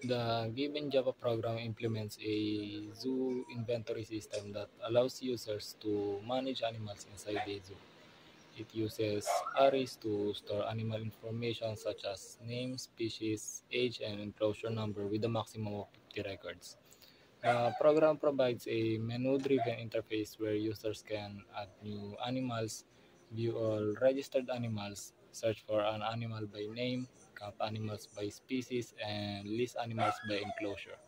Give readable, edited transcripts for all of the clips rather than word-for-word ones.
The given Java program implements a zoo inventory system that allows users to manage animals inside the zoo. It uses arrays to store animal information such as name, species, age, and enclosure number with a maximum of 50 records. The program provides a menu-driven interface where users can add new animals, view all registered animals, search for an animal by name, count animals by species, and list animals by enclosure.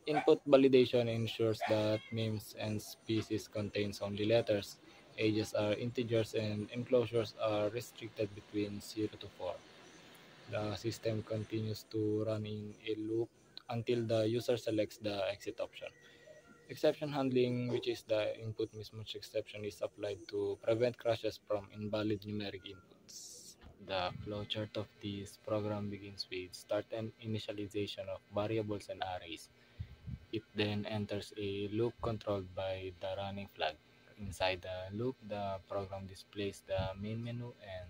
Input validation ensures that names and species contains only letters, ages are integers, and enclosures are restricted between 0 to 4. The system continues to run in a loop until the user selects the exit option. Exception handling, which is the input mismatch exception, is applied to prevent crashes from invalid numeric inputs. The flowchart of this program begins with start and initialization of variables and arrays. It then enters a loop controlled by the running flag. Inside the loop, the program displays the main menu and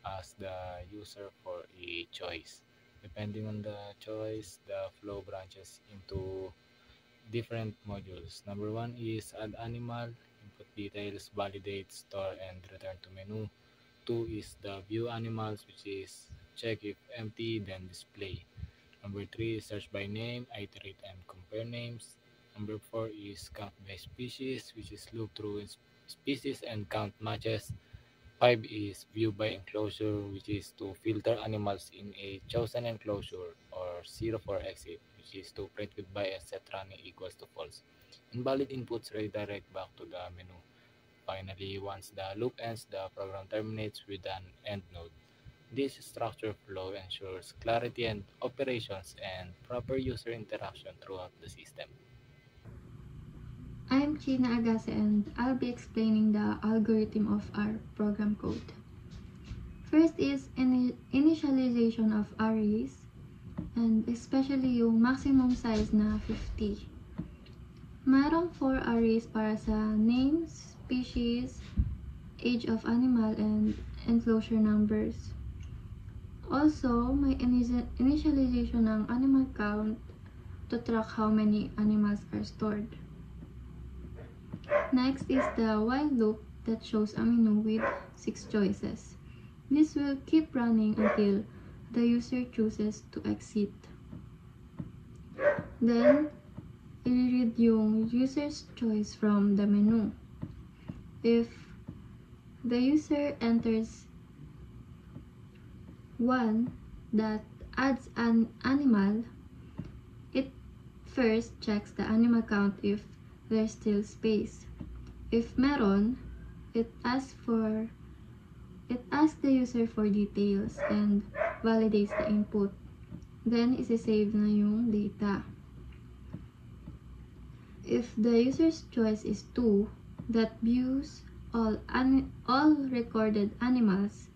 asks the user for a choice. Depending on the choice, the flow branches into different modules. Number one is add animal, input details, validate, store, and return to menu. Two is the view animals, which is check if empty, then display. Number three is search by name, iterate and compare names. Number four is count by species, which is loop through species and count matches. Five is view by enclosure, which is to filter animals in a chosen enclosure, or zero for exit, which is to print with bias set running equals to false. Invalid inputs redirect back to the menu. Finally, once the loop ends, the program terminates with an end node. This structure flow ensures clarity and operations and proper user interaction throughout the system. I'm China Agase and I'll be explaining the algorithm of our program code. First is initialization of arrays and especially yung maximum size na 50. Mayroong 4 arrays para sa names, species, age of animal, and enclosure numbers. Also, may initialization ng animal count to track how many animals are stored. Next is the while loop that shows a menu with 6 choices. This will keep running until the user chooses to exit. Then, i-read yung user's choice from the menu. If the user enters one that adds an animal, it first checks the animal count if there's still space. If meron, it asks the user for details and validates the input. Then, isi-save na yung data. If the user's choice is 2, that views all recorded animals,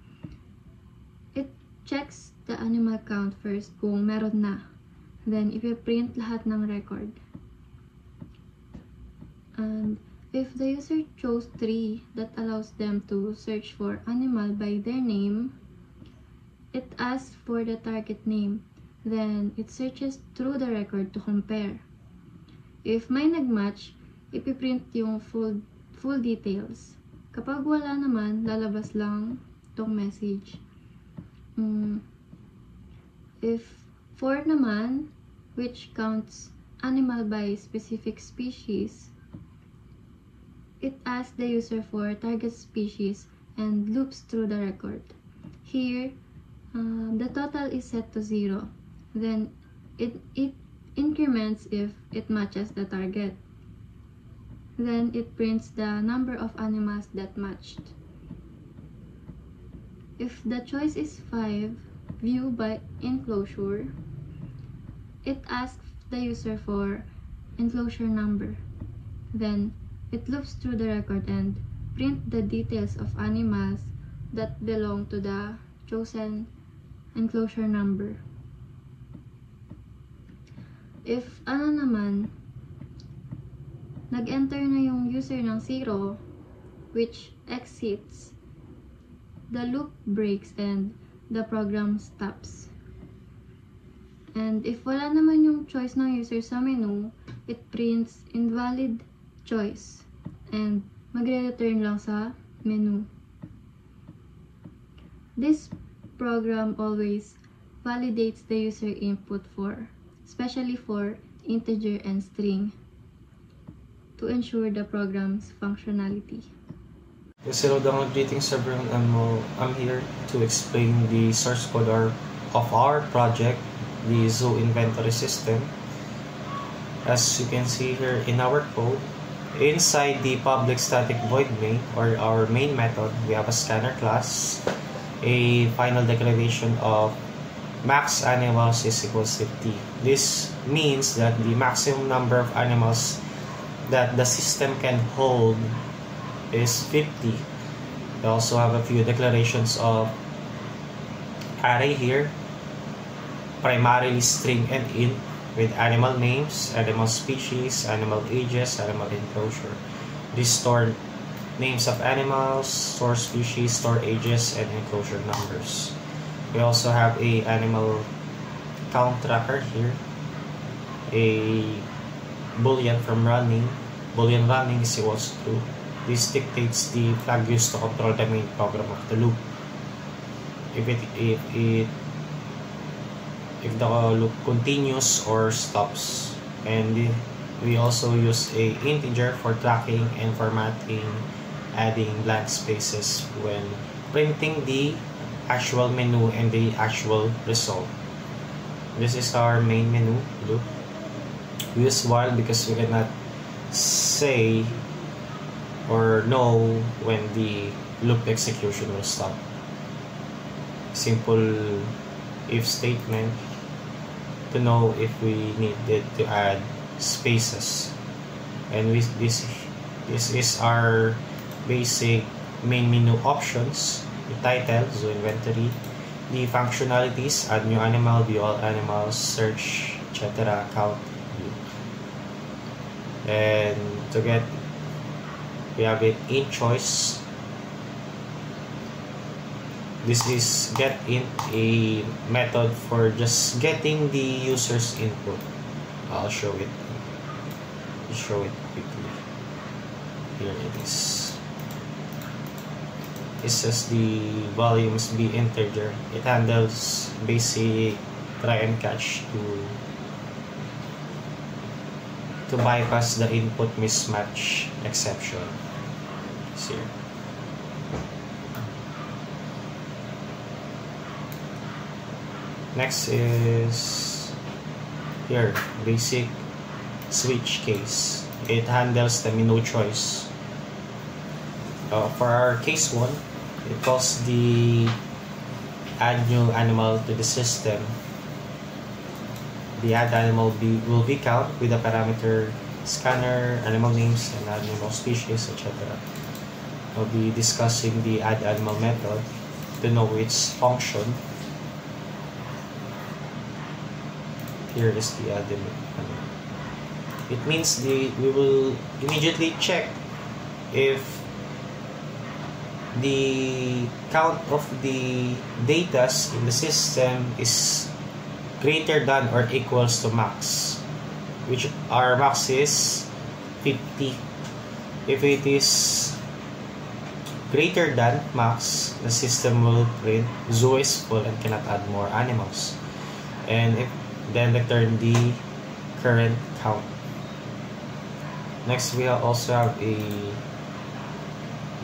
it checks the animal count first kung meron na. Then, ipiprint lahat ng record. And if the user chose 3 that allows them to search for animal by their name, it asks for the target name. Then, it searches through the record to compare. If may nagmatch, ipiprint yung full details. Kapag wala naman, lalabas lang tong message. If 4 naman, which counts animal by specific species, it asks the user for target species and loops through the record. Here, the total is set to 0. Then, it increments if it matches the target. Then, it prints the number of animals that matched. If the choice is 5, view by enclosure, it asks the user for enclosure number. Then, it loops through the record and print the details of animals that belong to the chosen enclosure number. If naman, nag-enter na yung user ng 0, which exits, the loop breaks and the program stops. And if wala naman yung choice ng user sa menu, it prints invalid choice. And magre-return lang sa menu. This program always validates the user input especially for integer and string, to ensure the program's functionality. Yes, hello, greetings everyone. I'm here to explain the source code of our project, the Zoo Inventory System. As you can see here in our code, inside the public static void main, or our main method, we have a scanner class, a final declaration of max animals is equals to t. This means that the maximum number of animals that the system can hold is 50. We also have a few declarations of array here, primarily string and int, with animal names, animal species, animal ages, animal enclosure. These store names of animals, store species, store ages, and enclosure numbers. We also have a animal count tracker here, a boolean from running. Boolean running is equals to. This dictates the flag used to control the main program of the loop. If the loop continues or stops. And we also use a integer for tracking and formatting, adding blank spaces when printing the actual menu and the actual result. This is our main menu loop. We use while because we cannot say or know when the loop execution will stop. Simple if statement to know if we needed to add spaces. And this is our basic main menu options. The title, Zoo Inventory, the functionalities, add new animal, view all animals, search, etc., count, view. And to get, we have it in choice. This is get in a method for just getting the user's input. I'll show it quickly. Here it is. It says the volume must be integer. It handles basic try and catch to bypass the input mismatch exception. It's here. Next is here, basic switch case. It handles the menu choice. For our case 1, it calls the add new animal to the system. The add animal will be count with the parameter scanner, animal names, and animal species, etc. We'll be discussing the add animal method to know its function. Here is the add animal. It means we will immediately check if the count of the data in the system is greater than or equals to max, which our max is 50. If it is greater than max, the system will print zoo is full and cannot add more animals, and then return the current count. Next, we also have a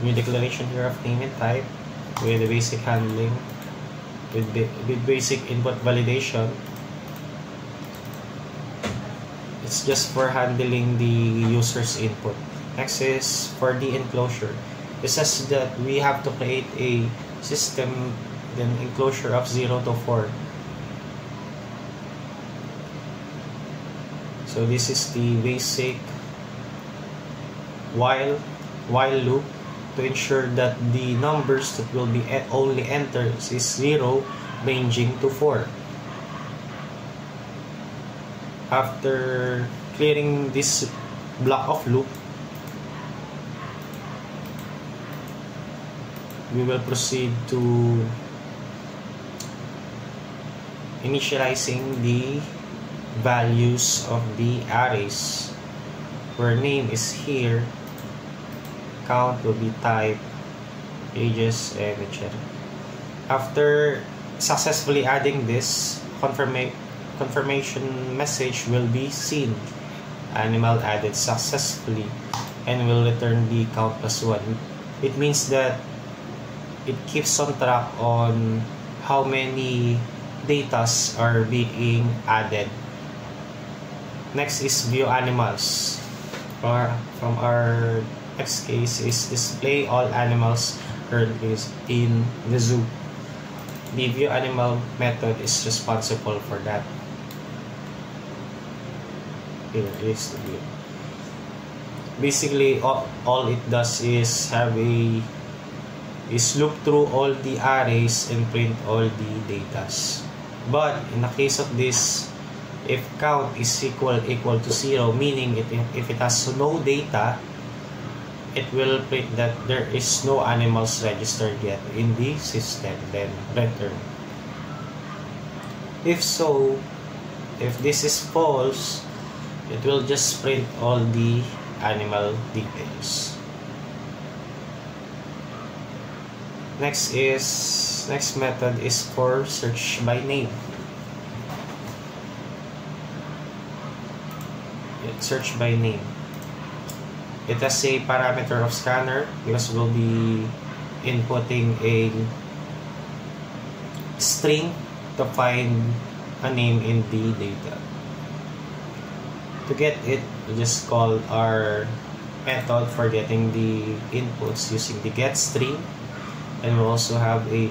new declaration here of name and type with the basic handling, with basic input validation. It's just for handling the user's input. Next is for the enclosure. It says that we have to create a system then enclosure of 0 to 4. So this is the basic while loop to ensure that the numbers that will be only entered is 0 ranging to 4. After clearing this block of loop, we will proceed to initializing the values of the arrays, where name is here, count will be type, ages, and etc. After successfully adding this, confirmation message will be seen. Animal added successfully, and will return the count plus 1. It means that it keeps on track on how many datas are being added. Next is view animals. From our next case is display all animals currently in the zoo. The view animal method is responsible for that. Here is the view. Basically, all it does is loop through all the arrays and print all the datas. But in the case of this, if count is equal to 0, meaning if it has no data, it will print that there is no animals registered yet in the system, then return. If so, if this is false, it will just print all the animal details. Next method is for search by name. Search by name. It has a parameter of scanner because we'll be inputting a string to find a name in the data. To get it, we just call our method for getting the inputs using the get string, and we'll also have a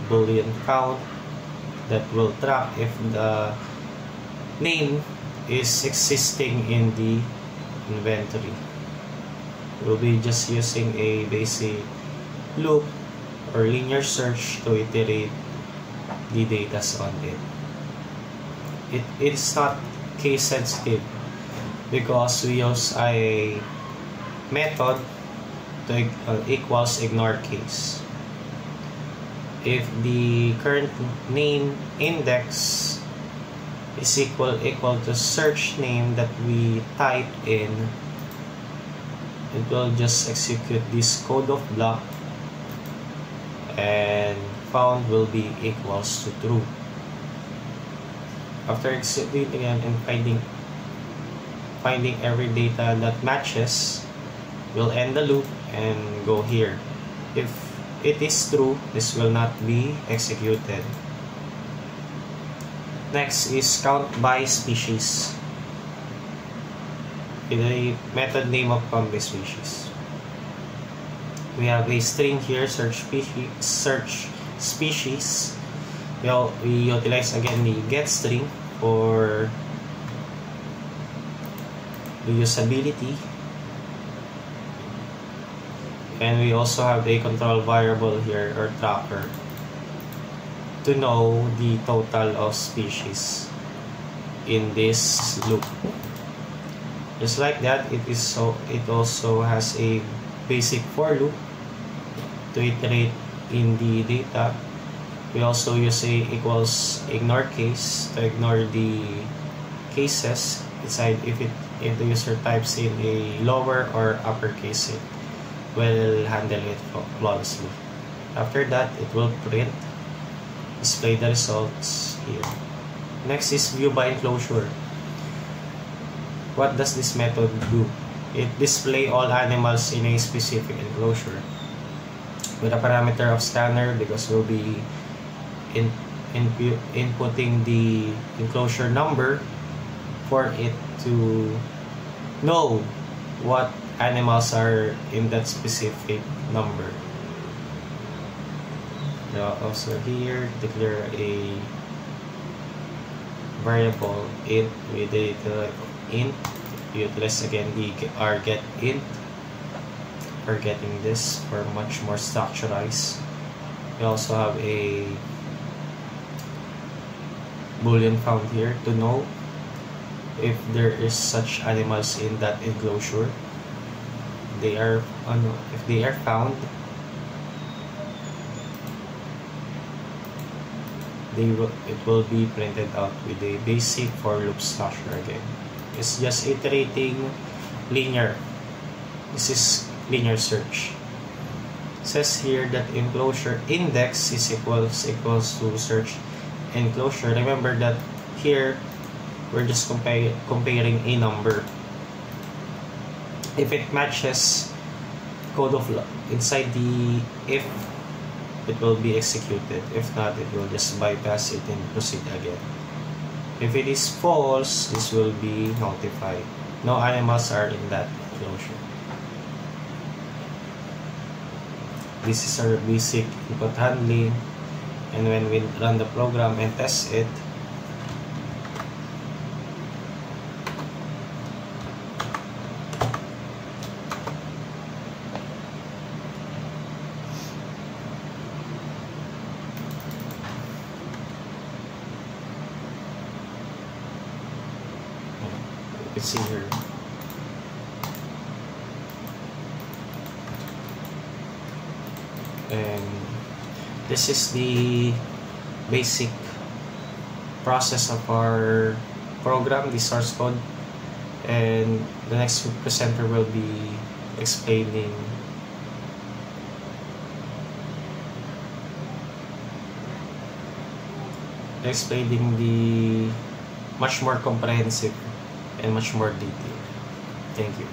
boolean count that will track if the name is existing in the inventory. We'll be just using a basic loop or linear search to iterate the data on it. It's not case sensitive because we use a method to equals ignore case. If the current name index is equal to search name that we type in, it will just execute this code of block, and found will be equals to true. After executing and finding every data that matches, we'll end the loop and go here. If it is true, this will not be executed. Next is count by species. The method name of count by species. We have a string here, search species. We utilize again the get string for the usability, and we also have a control variable here or tracker to know the total of species in this loop. Just like that, it also has a basic for loop to iterate in the data. We also use a equals ignore case to ignore the cases inside. If the user types in a lower or uppercase, it will handle it flawlessly. After that, it will print, display the results here. Next is view by enclosure. What does this method do? It displays all animals in a specific enclosure with a parameter of scanner, because we'll be inputting the enclosure number for it to know what animals are in that specific number. Also here, declare a variable int with the int. Utilize again the get int for getting this for much more structurized. We also have a boolean found here to know if there is such animals in that enclosure. If they are found, it will be printed out with a basic for loop structure again. It's just iterating linear. This is linear search. It says here that enclosure index is equals to search enclosure. Remember that here we're just comparing a number. If it matches code of inside the if, it will be executed. If not, it will just bypass it and proceed again. If it is false, this will be notified. No animals are in that enclosure. This is our basic input handling, and when we run the program and test it, you can see here. And this is the basic process of our program, the source code, and the next presenter will be explaining the much more comprehensive and much more detailed. Thank you.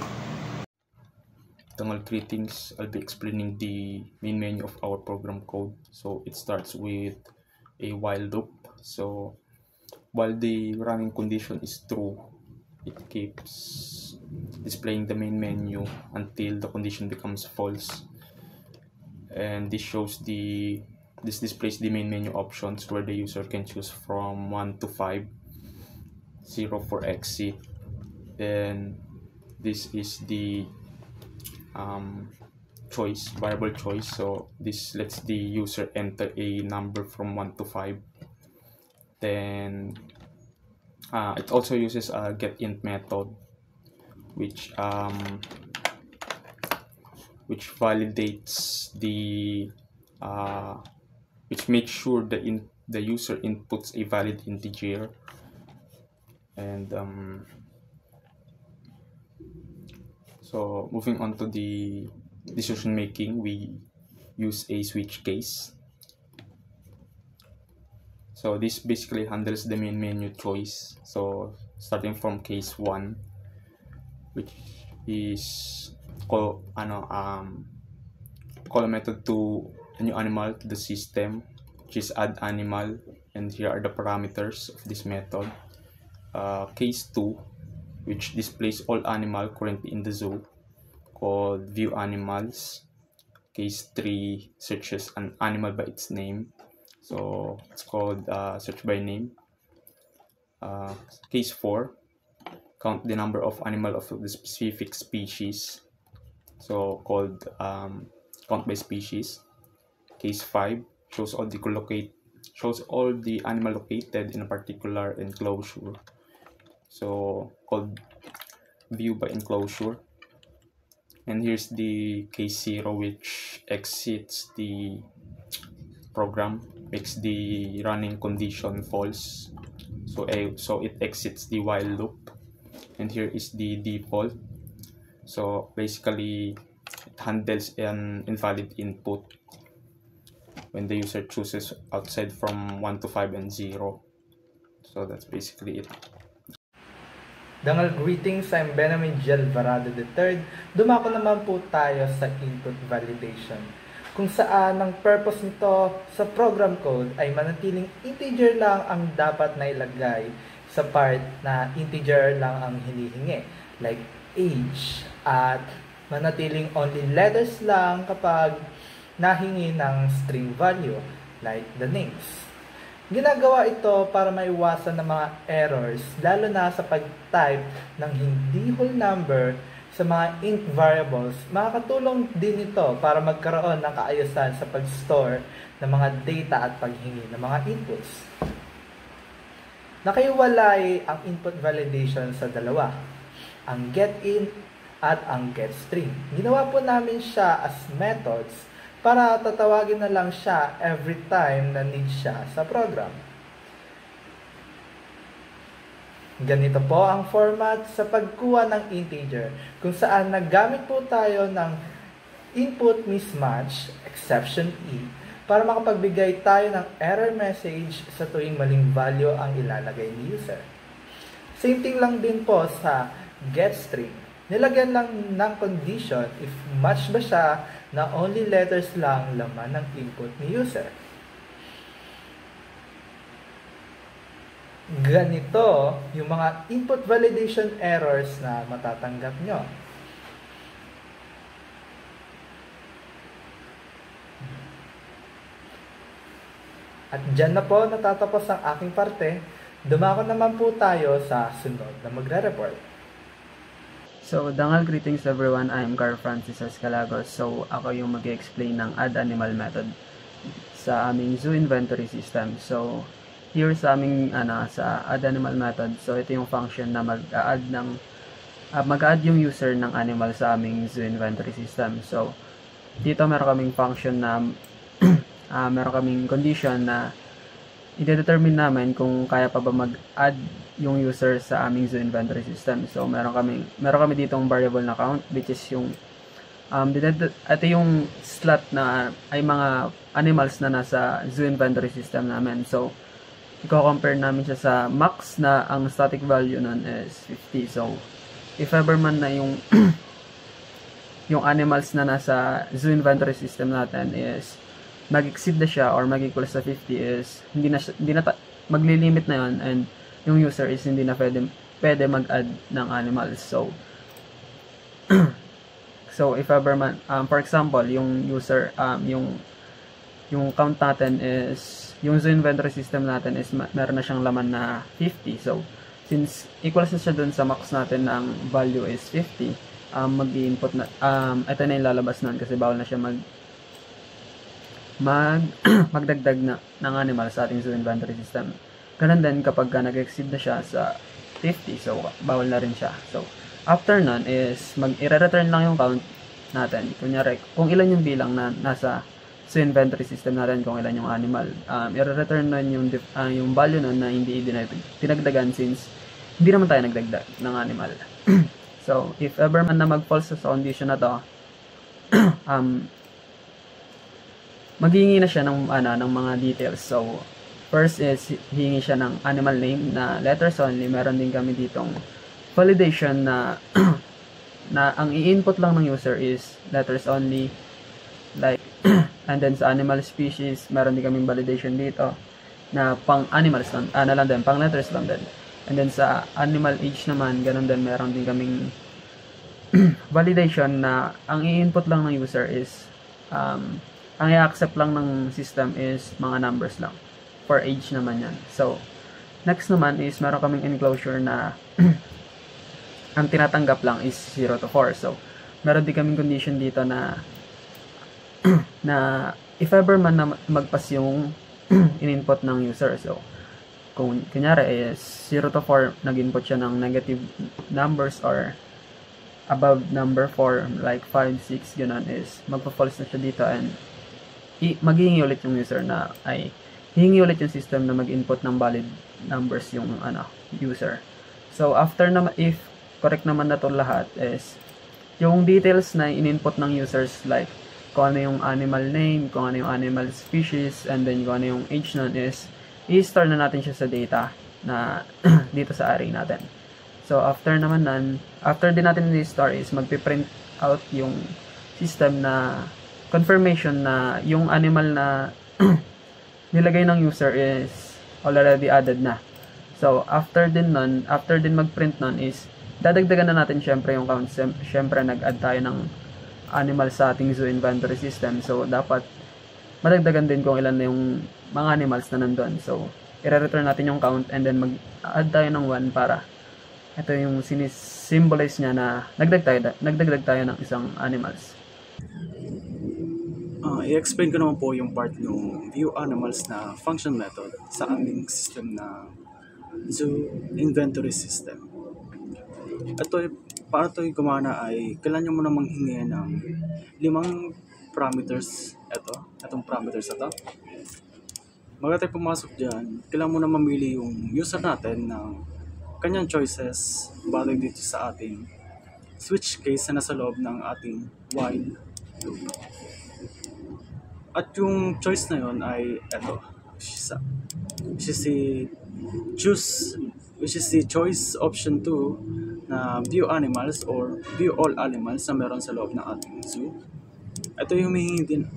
Greetings. I'll be explaining the main menu of our program code. So it starts with a while loop. So while the running condition is true, it keeps displaying the main menu until the condition becomes false. And this displays the main menu options where the user can choose from 1 to 5, 0 for exit. Then this is the variable choice. So this lets the user enter a number from 1 to 5. Then it also uses a getInt method, which validates which makes sure the user inputs a valid integer. And so moving on to the decision making, we use a switch case. So this basically handles the main menu choice. So starting from case 1, which is call a method to a new animal to the system, which is add animal, and here are the parameters of this method. Case 2, which displays all animal currently in the zoo, called view animals. Case 3 searches an animal by its name, so it's called search by name. Case 4, count the number of animal of the specific species, so called count by species. Case 5 shows all the animal located in a particular enclosure, so called view by enclosure. And here's the case 0, which exits the program, makes the running condition false, so it exits the while loop. And here is the default. So basically it handles an invalid input when the user chooses outside from 1 to 5 and 0. So that's basically it. Dangal greetings, I'm Benjamin G. Alvarado III. Dumako naman po tayo sa input validation, kung saan ang purpose nito sa program code ay manatiling integer lang ang dapat na ilagay sa part na integer lang ang hinihingi, like age, at manatiling only letters lang kapag nahingi ng string value, like the names. Ginagawa ito para maiwasan ng mga errors, lalo na sa pag-type ng hindi whole number sa mga int variables. Makakatulong din ito para magkaroon ng kaayusan sa pag-store ng mga data at paghingi ng mga inputs. Nakaiwalay ang input validation sa dalawa, ang getInt at ang getString. Ginawa po namin siya as methods para tatawagin na lang siya every time na need siya sa program. Ganito po ang format sa pagkuha ng integer, kung saan naggamit po tayo ng input mismatch, exception E, para makapagbigay tayo ng error message sa tuwing maling value ang ilalagay ni user. Same thing lang din po sa getString. Nilagyan lang ng condition if match ba siya na only letters lang laman ng input ni user. Ganito yung mga input validation errors na matatanggap nyo. At dyan na po natatapos ang aking parte. Dumako naman po tayo sa sunod na magre-report. So, dangal greetings everyone. I'm Carl Francis Escalagos. So, ako yung mag-explain ng add animal method sa aming zoo inventory system. So, here sa aming sa add animal method, so ito yung function na mag-add yung user ng animal sa aming zoo inventory system. So, dito meron kaming function na meron kaming condition na i-determine namin kung kaya pa ba mag-add yung user sa aming zoo inventory system. So, meron kami ditong variable na count, which is yung ito yung slot na ay mga animals na nasa zoo inventory system namin. So, i-compare namin siya sa max na ang static value nun is 50. So, if ever man na yung yung animals na nasa zoo inventory system natin is mag-exceed na siya or mag-equal sa 50 is hindi na magli-limit na yon, and yung user is hindi na pwede mag-add ng animals. So, if ever man, for example, yung user, yung count natin is yung zoo inventory system natin is meron na siyang laman na 50. So, since equals na siya dun sa max natin ng value is 50, mag-i-input na, ito na yung lalabas nun kasi bawal na siya magdagdag ng animal sa ating zoo inventory system. Ganun din kapag nag-exceed na siya sa 50, so bawal na rin siya. So, after nun is i-return lang yung count natin. Kunyari, kung ilan yung bilang na nasa so inventory system natin, kung ilan yung animal, i-return nun yung value nun na hindi dinagdagan since hindi naman tayo nagdagdag ng animal. So, if ever man na mag-false sa condition na to, maghihingi na siya ng mga details. So, first is hihingi siya ng animal name na letters only. Meron din kami ditong validation na na ang i-input lang ng user is letters only, like and then sa animal species, meron din kaming validation dito na pang animals lang, na lang din, pang letters lang din. And then sa animal age naman, ganun din, meron din kaming validation na ang i-input lang ng user is ang i-accept lang ng system is mga numbers lang. For age naman yan. So, next naman is meron kaming enclosure na ang tinatanggap lang is 0 to 4. So, meron din kaming condition dito na if ever man na magpas yung in-input ng user. So, kung kunyari is 0 to 4, nag-input siya ng negative numbers or above number 4, like 5, 6, gano'n, is magpa-false na siya dito and maghihingi ulit yung user na hihingi ulit yung system na mag-input ng valid numbers yung user. So, after naman, if correct naman na to lahat is yung details na in-input ng users, like kung ano yung animal name, kung ano yung animal species, and then kung ano yung age nun is i-store na natin siya sa data na dito sa array natin. So, after naman nun, after din natin i-store is magpiprint out yung system na confirmation na yung animal na nilagay ng user is already added na. So, after din mag-print nun is dadagdagan na natin syempre yung count. Syempre, nag-add tayo ng animal sa ating zoo inventory system. So, dapat madagdagan din kung ilan na yung mga animals na nandun. So, i-return natin yung count and then mag-add tayo ng 1 para ito yung symbolize niya na nagdagdag tayo ng isang animals. I-explain ko naman po yung part ng view animals na function method sa aming system na zoo inventory system. Para ito gumana ay kailangan nyo muna manghingi ng 5 parameters. Itong parameters ito. Bago tayo pumasok dyan, kailangan muna mamili yung user natin ng kanyang choices batay dito sa ating switch case na nasa loob ng ating while loop. At yung choice na yon ay eto, which is the choice option 2 na view animals or view all animals na meron sa loob ng ating zoo. Ito yung humihingi din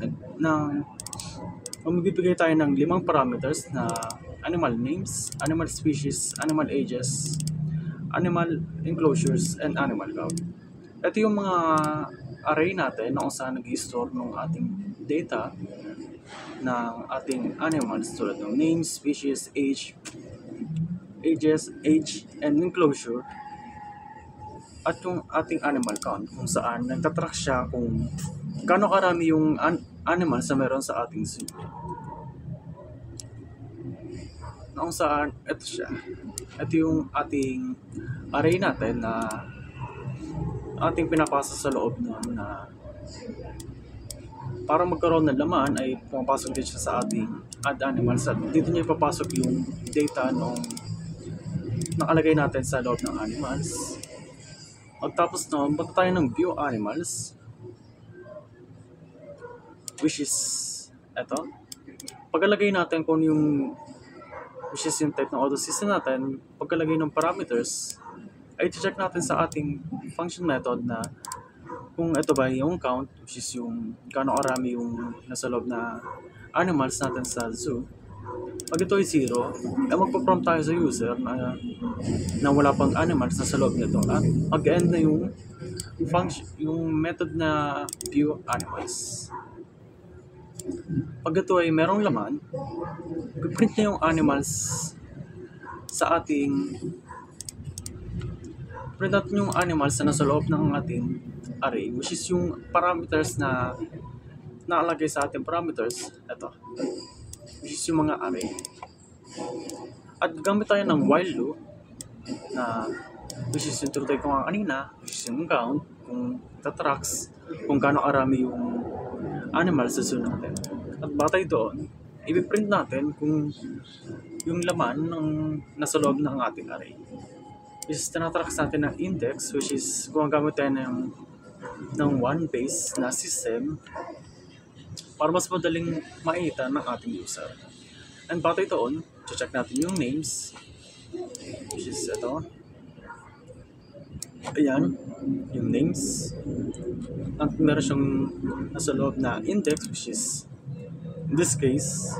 magbibigay tayo ng 5 parameters na animal names, animal species, animal ages, animal enclosures, and animal count. Ito yung mga array natin na kung saan nag-i-store ng ating data ng ating animals tulad ng name, species, age, and enclosure, at yung ating animal count kung saan nagtatrack siya kung gaano karami yung animals na meron sa ating zoo. Na kung saan, ito siya. Ito yung ating array natin na ating pinapasa sa loob nun na para magkaroon ng laman ay pumapasok din siya sa ating add animals at dito niya ipapasok yung data nung nakalagay natin sa loob ng animals. Pagtapos nun, punta tayo ng view animals, which is eto. Pagkalagay natin kung yung which is yung type ng auto system natin, pagkalagay ng parameters ay check natin sa ating function method na kung ito ba yung count, which is yung gaano karami yung nasa loob na animals natin sa zoo. Pag ito ay 0, ay magpa-prompt tayo sa user na wala pang animals na sa loob nito at mag-end na yung function, yung method na view animals. Pag ito ay merong laman, print na yung animals sa ating print natin yung animals na nasa loob ng ating array, which is yung parameters na nakalagay sa ating parameters, ito, which is yung mga array. At gamit tayo ng while loop na which is yung tuloy ko nga kanina, which is yung count, kung tatracks, kung gaano karami yung animals sa zoo natin. At batay doon, ipiprint natin kung yung laman ng nasa loob ng ating array. Which is tinatracks natin ng index, which is gumagamit tayo ng one base na system para mas madaling makita ng ating user. And batay doon, check natin yung names, which is ito. Ayan, yung names. At meron siyang nasa loob na index, which is in this case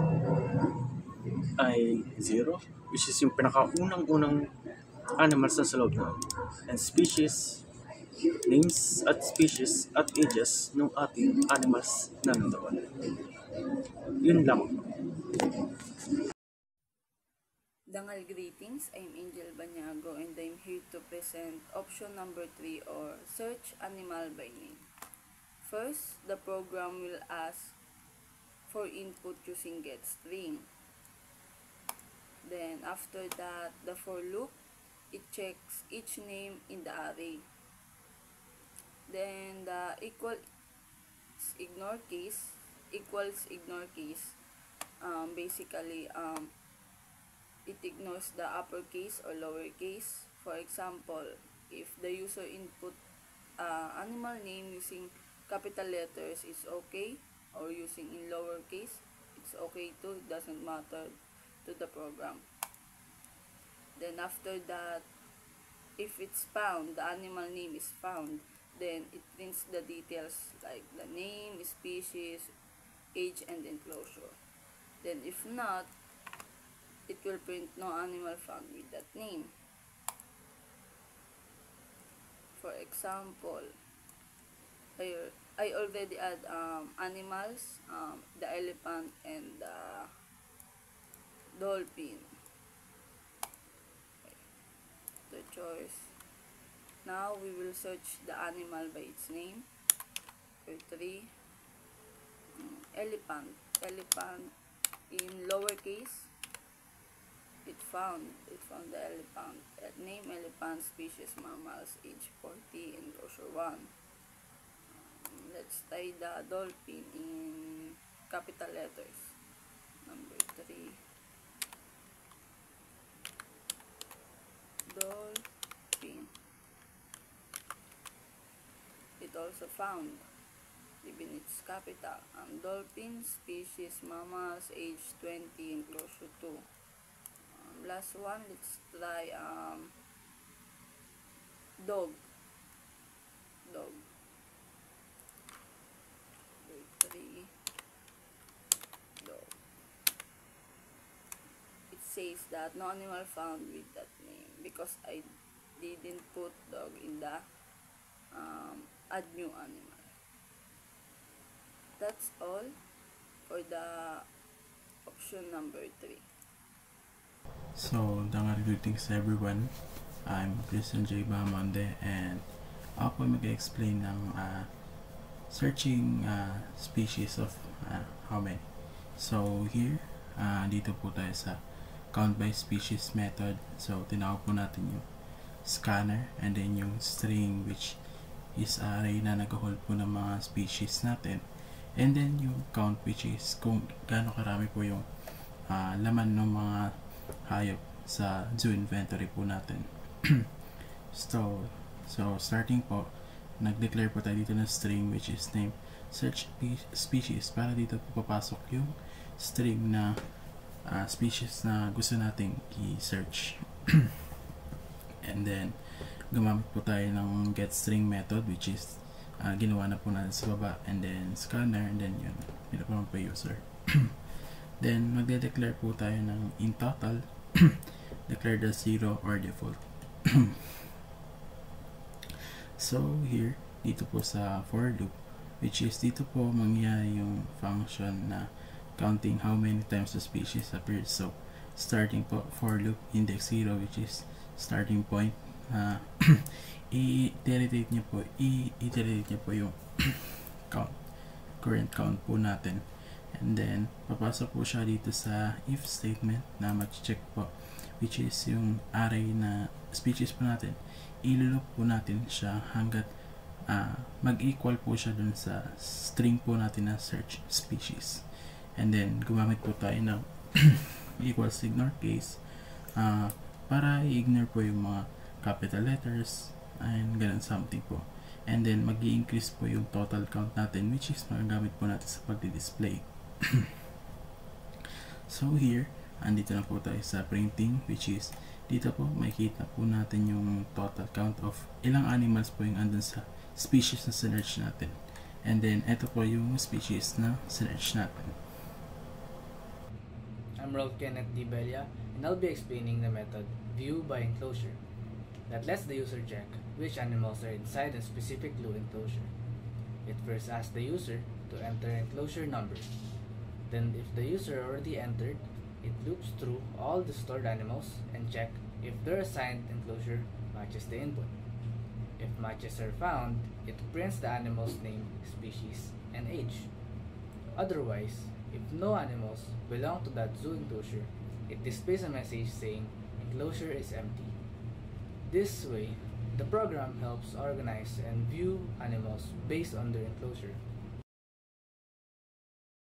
ay 0, which is yung pinakaunang-unang animals na sa loob na. And species, names at species at ages ng ating animals na nandoon. Yun lang. Dangal greetings, I'm Angel Banyago and I'm here to present option number 3 or search animal by name. First, the program will ask for input using getString. Then after that, the for loop, it checks each name in the array. Then the equals ignore case basically it ignores the uppercase or lowercase. For example, if the user input animal name using capital letters is okay, or using in lowercase, it's okay too, it doesn't matter to the program. Then after that, if it's found, the animal name is found, then it prints the details like the name, species, age, and enclosure. Then if not, it will print no animal found with that name. For example, I already add animals, the elephant and the dolphin. The choice. Now we will search the animal by its name. For 3, elephant in lowercase. It found the elephant. Name elephant, species mammals, age 40, enclosure 1. Let's try the dolphin in capital letters. Number 3. also found, even its capital. Dolphin species, mammals, age 20, enclosure 2. Last one, let's try dog. Grade 3, dog. It says that no animal found with that name because I didn't put dog in the add new animal. That's all for the option number 3. So, greetings everyone. I'm Christian J. Bahamonde and ako po mag-explain ng searching species of how many. So, here, dito po tayo sa count by species method. So, tinawag po natin yung scanner and then yung string which is array na nag-hold po ng mga species natin. And then yung count which is kung gaano karami po yung laman ng mga hayop sa zoo inventory po natin. so starting po, nag-declare po tayo dito ng string which is name search species para dito po papasok yung string na species na gusto nating i-search. And then gumamit po tayo ng getString method which is ginawa na po natin sa baba, and then scanner, and then yun, pinapaman po user. Then magde-declare po tayo ng in total declare the 0 or default. So here, dito po sa for loop, which is dito po mangyayari yung function na counting how many times the species appears. So starting po for loop index 0 which is starting point, i-iterate niya po yung current count po natin, and then papasok po siya dito sa if statement na mag-check po which is yung array na species po natin, i-loop po natin siya hanggat mag-equal po siya dun sa string po natin na search species. And then gumamit po tayo ng equals ignore case para i-ignore po yung mga capital letters and ganun something po. And then mag-i-increase po yung total count natin which is magagamit po natin sa pagdi-display. So here, andito na po tayo sa printing which is dito po makikita po natin yung total count of ilang animals po yung andun sa species na sinearch natin. And then ito po yung species na sinearch natin. I'm Rolf Kenneth D. Belia, and I'll be explaining the method view by enclosure that lets the user check which animals are inside a specific glue enclosure. It first asks the user to enter enclosure number. Then if the user already entered, it loops through all the stored animals and check if their assigned enclosure matches the input. If matches are found, it prints the animal's name, species, and age. Otherwise, if no animals belong to that zoo enclosure, it displays a message saying enclosure is empty. This way, the program helps organize and view animals based on their enclosure.